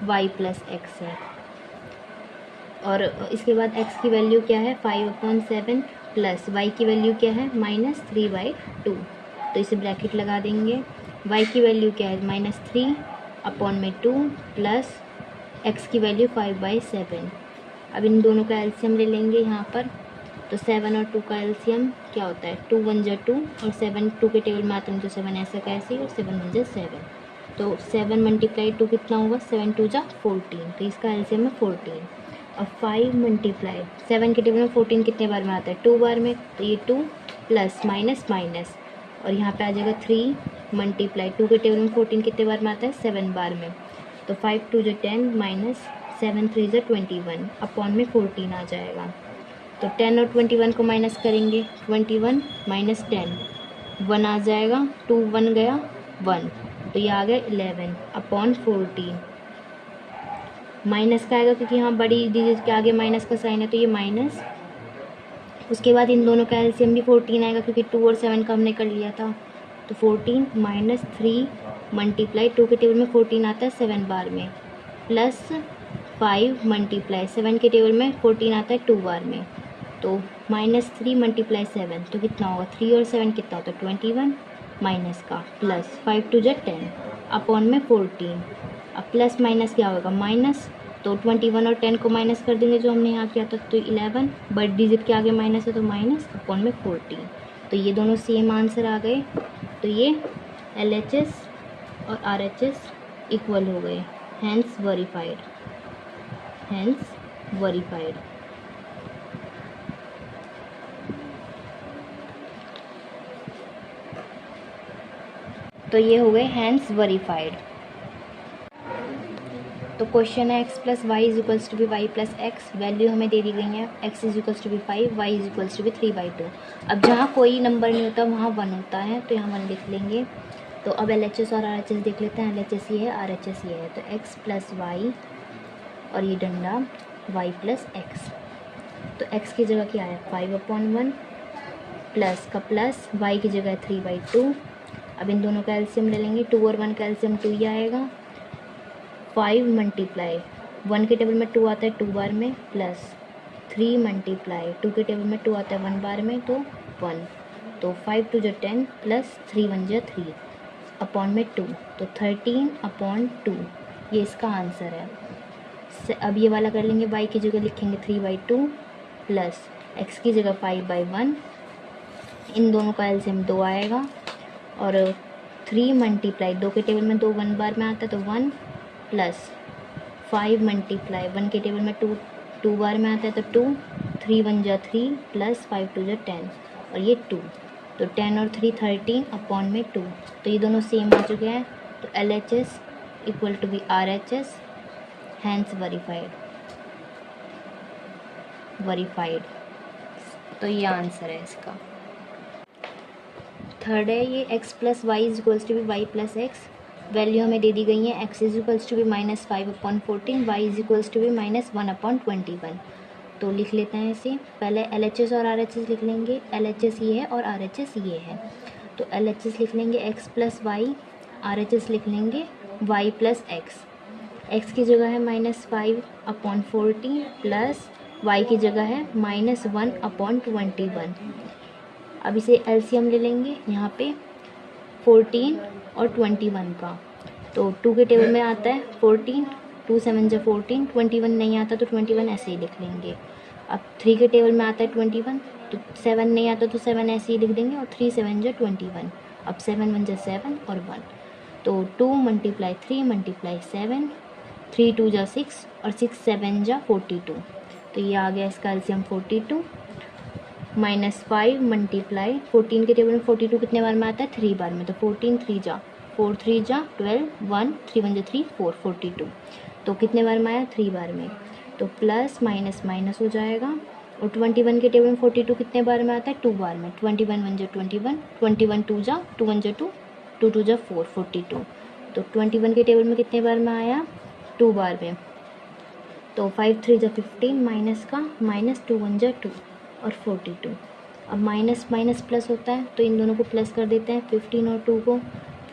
Y plus x है। और इसके बाद x की वैल्यू क्या है 5/7 प्लस y की वैल्यू क्या है -3/2। तो इसे ब्रैकेट लगा देंगे। y की वैल्यू क्या है -3/2 प्लस x की वैल्यू 5/7। अब इन दोनों का एलसीएम ले लेंगे यहाँ पर। तो 7 और 2 का एलसीएम क्या होता है 2 1 जा 2 और 7 2 के टेबल में आते हैं तो 7 ऐसा कैसे और 7 1 जा 7। तो 7 मल्टीप्लाई 2 कितना होगा 7 2 जा 14। तो इसका एलसीएम है 14। और 5 मल्टीप्लाई 7 के टेबल में 14 कितने बार में आता है 2 बार में। तो ये 2 प्लस माइनस माइनस और यहाँ पे आ जाएगा 3 मल्टीप्लाई 2 के टेबल में 14 कितने बार में आता है 7 बार में। तो 5 2 जा 10 माइनस 7 3 जा 21 अपॉन में 14 आ जाएगा। तो 10 और 21 को माइनस करेंगे 21 माइनस 10 1 आ जाएगा 2 1 गया 1। तो ये आ गया 11 अपॉन 14। माइनस का आएगा क्योंकि यहाँ बड़ी डिजिट के आगे माइनस का साइन है तो ये माइनस। उसके बाद इन दोनों का एलसीएम भी 14 आएगा क्योंकि 2 और 7 का हमने कर लिया था। तो 14 माइनस 3 मल्टीप्लाई 2 के टेबल में 14 आता है 7 बार में प्लस 5 मल्टीप्लाई 7 के टेबल में 14 आता है 2 बार में। तो -3 मल्टीप्लाई 7 तो कितना होगा 3 और 7 कितना होता है 21 माइनस का प्लस 5 2 जा 10 अपॉन में 14। अब प्लस माइनस क्या होगा माइनस। तो 21 और 10 को माइनस कर देंगे जो हमने यहाँ किया था तो 11 बट डिजिट के आगे माइनस है तो माइनस अपॉन में 14। तो ये दोनों सेम आंसर आ गए। तो ये LHS और RHS इक्वल हो गए। Hence verified. तो ये हो गए हैंस वेरीफाइड। तो क्वेश्चन है x plus y is equals to be y plus x. Value हमें दे दी गई है x is equals to be 5 y is equals to be 3/2। अब जहाँ कोई नंबर नहीं होता वहाँ 1 होता है तो यहाँ 1 लिख लेंगे। तो अब LHS और RHS देख लेते हैं। LHS ये है RHS ये है। तो x प्लस वाई और ये डंडा y प्लस एक्स। तो x की जगह क्या है 5/1 प्लस का प्लस y की जगह 3/2। अब इन दोनों का एलसीएम ले लेंगे। 2 और 1 का एलसीएम 2 ही आएगा। 5 मल्टीप्लाई 1 के टेबल में 2 आता है 2 बार में प्लस 3 मल्टीप्लाई 2 के टेबल में 2 आता है 1 बार में तो 1। तो 5 2 जा 10 प्लस 3 1 जा 3 अपॉन में 2 तो 13/2 ये इसका आंसर है। अब ये वाला कर लेंगे। y की जगह लिखेंगे 3/2 प्लस x की जगह 5/1। इन दोनों का एलसीएम 2 आएगा और 3 मल्टीप्लाई 2 के टेबल में 2 1 बार में आता है तो 1 प्लस 5 मल्टीप्लाई 1 के टेबल में 2 2 बार में आता है तो 2 3 1 जा 3 प्लस 5 2 जा 10 और ये 2। तो 10 और 3 13 अपॉन में 2। तो ये दोनों सेम आ चुके हैं। तो LHS equal to be RHS hence verified. तो ये आंसर है इसका। थर्ड है ये x plus y is equals to be y plus x. Value हमें दे दी गई है x is equals to be -5/14 y is equals to be -1/21। तो लिख लेते हैं इसे। पहले LHS और RHS लिख लेंगे। LHS ये है और RHS ये है। तो LHS लिख लेंगे x प्लस वाई, RHS लिख लेंगे y प्लस एक्स। x की जगह है -5/14 प्लस y की जगह है -1/21। अब इसे एलसीएम ले लेंगे यहाँ पे 14 और 21 का। तो 2 के टेबल में आता है 14 2 7 जा 14 21 नहीं आता तो 21 ऐसे ही लिख लेंगे। अब 3 के टेबल में आता है 21 तो 7 नहीं आता तो 7 ऐसे ही लिख देंगे और 3 7 जा 21। अब 7 1 जा 7 और 1 तो 2 मल्टीप्लाई 3 मल्टीप्लाई 7 3 2 जा 6 और 6 7 जा 42। तो ये आ गया इसका एलसीएम 42 -5 मल्टीप्लाई 14 के टेबल में 42 कितने बार में आता है 3 बार में तो 14 3 जा 4 3 जा 12 1 3 1 जा 3 4 42। तो कितने बार में आया 3 बार में। तो प्लस माइनस माइनस हो जाएगा। और 21 के टेबल में 42 कितने बार में आता है 2 बार में 21 1 जा 21 21 2 जा 2 1 जा 2 2 2 जा 4 42। तो 21 के टेबल में कितने बार में आया 2 बार में। तो 5 3 जा 15 माइनस का -2 1 जा 2 और 42। अब माइनस माइनस प्लस होता है तो इन दोनों को प्लस कर देते हैं 15 और 2 को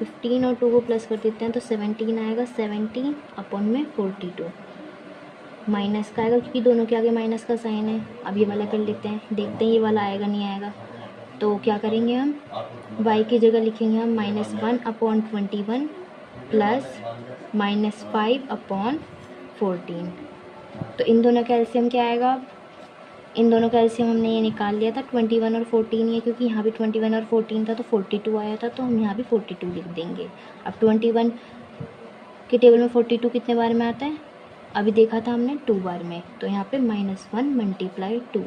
15 और 2 को प्लस कर देते हैं तो 17 आएगा, 17 अपॉन में 42 माइनस का आएगा क्योंकि दोनों के आगे माइनस का साइन है। अब ये वाला कर लेते हैं, देखते हैं ये वाला आएगा नहीं आएगा। तो क्या करेंगे हम, y की जगह लिखेंगे हम -1 अपॉन 21 प्लस -5 अपॉन 14। तो इन दोनों का एलसीएम क्या आएगा, इन दोनों का एलसीएम हमने ये निकाल लिया था 21 और 14 है, क्योंकि यहाँ भी 21 और 14 था तो 42 आया था, तो हम यहाँ भी 42 लिख देंगे। अब 21 के टेबल में 42 कितने बार में आता है, अभी देखा था हमने 2 बार में, तो यहाँ पे -1 मल्टीप्लाई 2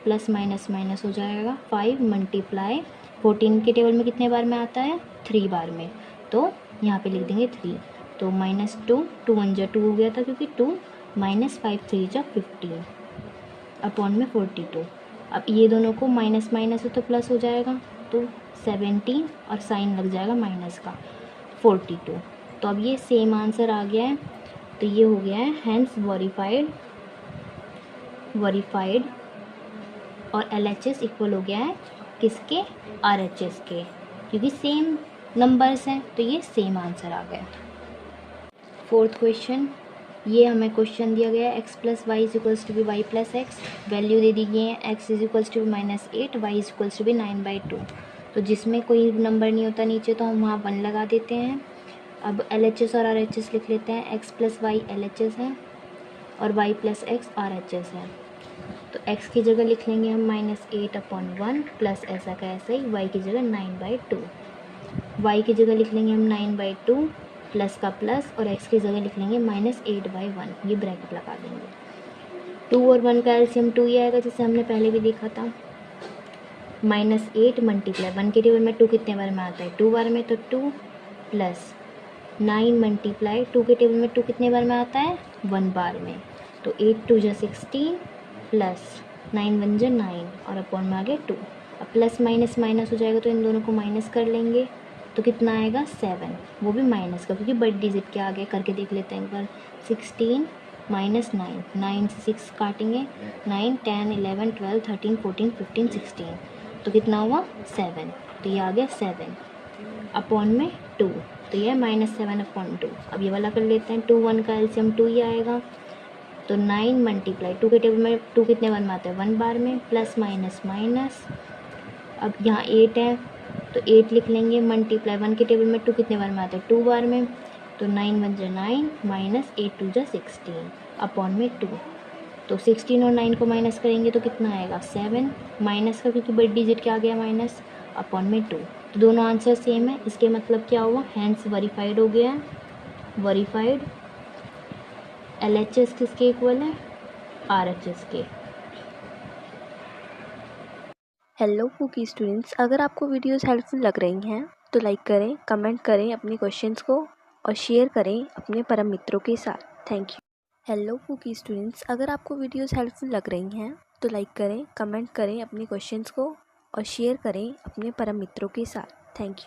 प्लस माइनस माइनस हो जाएगा 5 मल्टीप्लाई 14 के टेबल में कितने बार में आता है, 3 बार में, तो यहाँ पे लिख देंगे 3। तो -2 2 1 जा 2 हो गया था क्योंकि 2 -5 3 जा 15 अपॉन में 42। अब ये दोनों को माइनस माइनस तो प्लस हो जाएगा, तो 17 और साइन लग जाएगा माइनस का 42। तो अब ये सेम आंसर आ गया है, तो ये हो गया है हैंस वेरीफाइड और LHS इक्वल हो गया है किसके, RHS के, क्योंकि सेम नंबर्स हैं तो ये सेम आंसर आ गया। फोर्थ क्वेश्चन, ये हमें क्वेश्चन दिया गया है x + y = y + x, value दे दी गई है x = -8 y = 9/2। तो जिसमें कोई नंबर नहीं होता नीचे तो हम वहाँ 1 लगा देते हैं। अब LHS और RHS लिख लेते हैं, x + y LHS है और y + x RHS है। तो x की जगह लिख लेंगे हम -8/1 प्लस ऐसा का ऐसा ही, y की जगह 9/2, y की जगह लिख लेंगे हम 9/2 प्लस का प्लस, और x की जगह लिख लेंगे -8/1, ये ब्रैकेट लगा देंगे। 2 और 1 का एलसीएम 2 ही आएगा, जैसे हमने पहले भी देखा था। -8 मल्टीप्लाई 1 के टेबल में 2 कितने बार में आता है, 2 बार में, तो 2 प्लस 9 मल्टीप्लाई 2 के टेबल में 2 कितने बार में आता है, 1 बार में, तो 8 2 जा 16 प्लस 9 1 जा 9 और अपॉन में आ गया 2। अब प्लस माइनस माइनस हो जाएगा तो इन दोनों को माइनस कर लेंगे, तो कितना आएगा 7, वो भी माइनस का क्योंकि बड़े डिजिट के आगे, करके देख लेते हैं एक बार। 16 - 9, 9 से 6 काटेंगे, 9 10 11 12 13 14 15 16, तो कितना हुआ 7, तो ये आ गया 7 अपॉन में 2, तो ये -7/2। अब ये वाला कर लेते हैं, 2 1 का एलसीएम 2 ही आएगा, तो 9 मल्टीप्लाई 2 के टेबल में 2 कितने बार में आता है, 1 बार में, प्लस माइनस माइनस। अब यहाँ 8 है तो 8 लिख लेंगे, मल्टीप्लाई 1 के टेबल में 2 कितने बार में आता है, 2 बार में, तो 9 1 जा 9 -8 2 जा 16 अपॉन में 2। तो 16 और 9 को माइनस करेंगे तो कितना आएगा 7, माइनस का क्योंकि बड़ी डिजिट के आ गया माइनस, अपॉन में 2। तो दोनों आंसर सेम है, इसके मतलब क्या हुआ, हैंस वेरीफाइड हो गया है। वेरीफाइड LHS किसके इक्वल है, RHS के। हेलो कुकी स्टूडेंट्स, अगर आपको वीडियोस हेल्पफुल लग रही हैं तो लाइक करें, कमेंट करें अपने क्वेश्चंस को और शेयर करें अपने परम मित्रों के साथ। Thank you. Hello cookie students, अगर आपको वीडियोस हेल्पफुल लग रही हैं तो लाइक करें, कमेंट करें अपने क्वेश्चंस को और शेयर करें अपने परम मित्रों के साथ। Thank you.